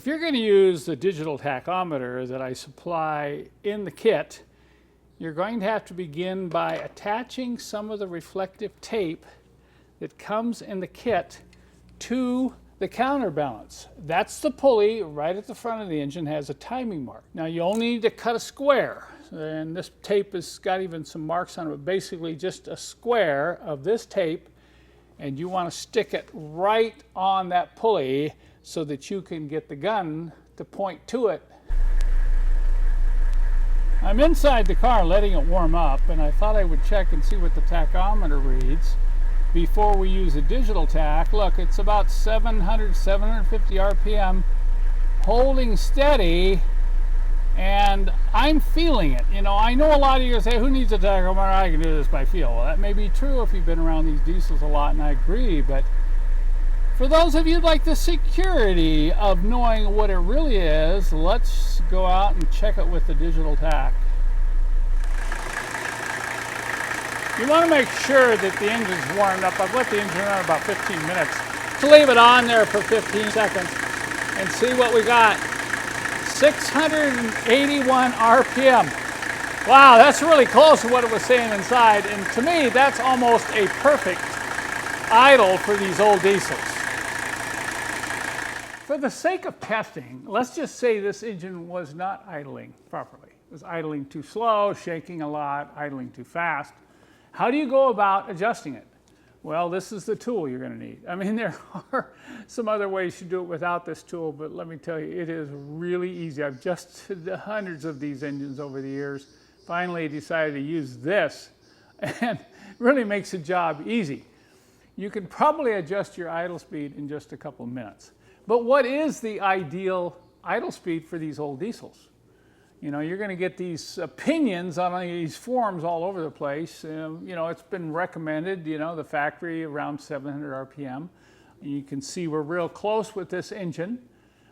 If you're going to use the digital tachometer that I supply in the kit, you're going to have to begin by attaching some of the reflective tape that comes in the kit to the counterbalance. That's the pulley right at the front of the engine, has a timing mark. Now you only need to cut a square, and this tape has got even some marks on it, but basically just a square of this tape, and you want to stick it right on that pulley so that you can get the gun to point to it. I'm inside the car letting it warm up, and I thought I would check and see what the tachometer reads before we use a digital tack. Look, it's about 700, 750 RPM, holding steady, and I'm feeling it. You know, I know a lot of you say, who needs a tachometer? I can do this by feel. Well, that may be true if you've been around these diesels a lot, and I agree, but for those of you like the security of knowing what it really is, let's go out and check it with the digital tack. You want to make sure that the engine's warmed up. I've let the engine run about 15 minutes. So leave it on there for 15 seconds and see what we got. 681 RPM. Wow, that's really close to what it was saying inside. And to me, that's almost a perfect idle for these old diesels. For the sake of testing, let's just say this engine was not idling properly. It was idling too slow, shaking a lot, idling too fast. How do you go about adjusting it? Well, this is the tool you're going to need. I mean, there are some other ways to do it without this tool, but let me tell you, it is really easy. I've adjusted hundreds of these engines over the years. Finally decided to use this, and really makes the job easy. You can probably adjust your idle speed in just a couple of minutes. But what is the ideal idle speed for these old diesels? You know, you're going to get these opinions on these forums all over the place. You know, it's been recommended, you know, the factory around 700 RPM. You can see we're real close with this engine,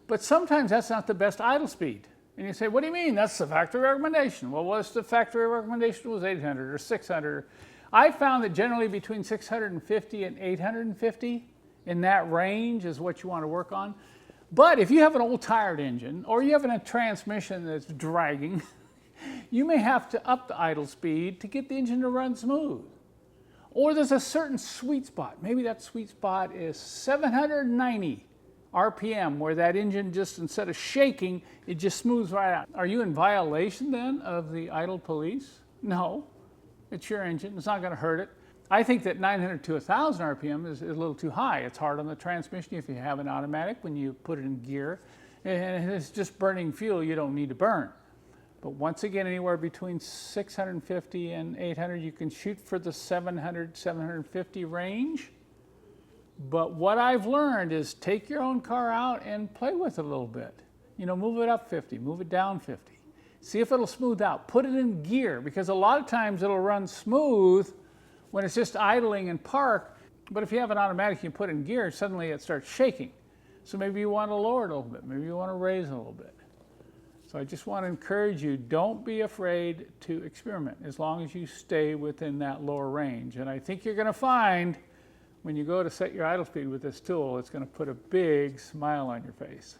but sometimes that's not the best idle speed. And you say, what do you mean? That's the factory recommendation. Well, what's the factory recommendation? Was 800 or 600. I found that generally between 650 and 850 in that range is what you want to work on. But if you have an old tired engine, or you have a transmission that's dragging, you may have to up the idle speed to get the engine to run smooth. Or there's a certain sweet spot. Maybe that sweet spot is 790 RPM, where that engine just, instead of shaking, it just smooths right out. Are you in violation then of the idle police? No, it's your engine, it's not gonna hurt it. I think that 900 to 1,000 RPM is a little too high. It's hard on the transmission if you have an automatic when you put it in gear. And it's just burning fuel you don't need to burn. But once again, anywhere between 650 and 800, you can shoot for the 700, 750 range. But what I've learned is take your own car out and play with it a little bit. You know, move it up 50, move it down 50. See if it'll smooth out. Put it in gear, because a lot of times it'll run smooth when it's just idling in park, but if you have an automatic you put in gear, suddenly it starts shaking. So maybe you want to lower it a little bit, maybe you want to raise it a little bit. So I just want to encourage you, don't be afraid to experiment as long as you stay within that lower range. And I think you're going to find when you go to set your idle speed with this tool, it's going to put a big smile on your face.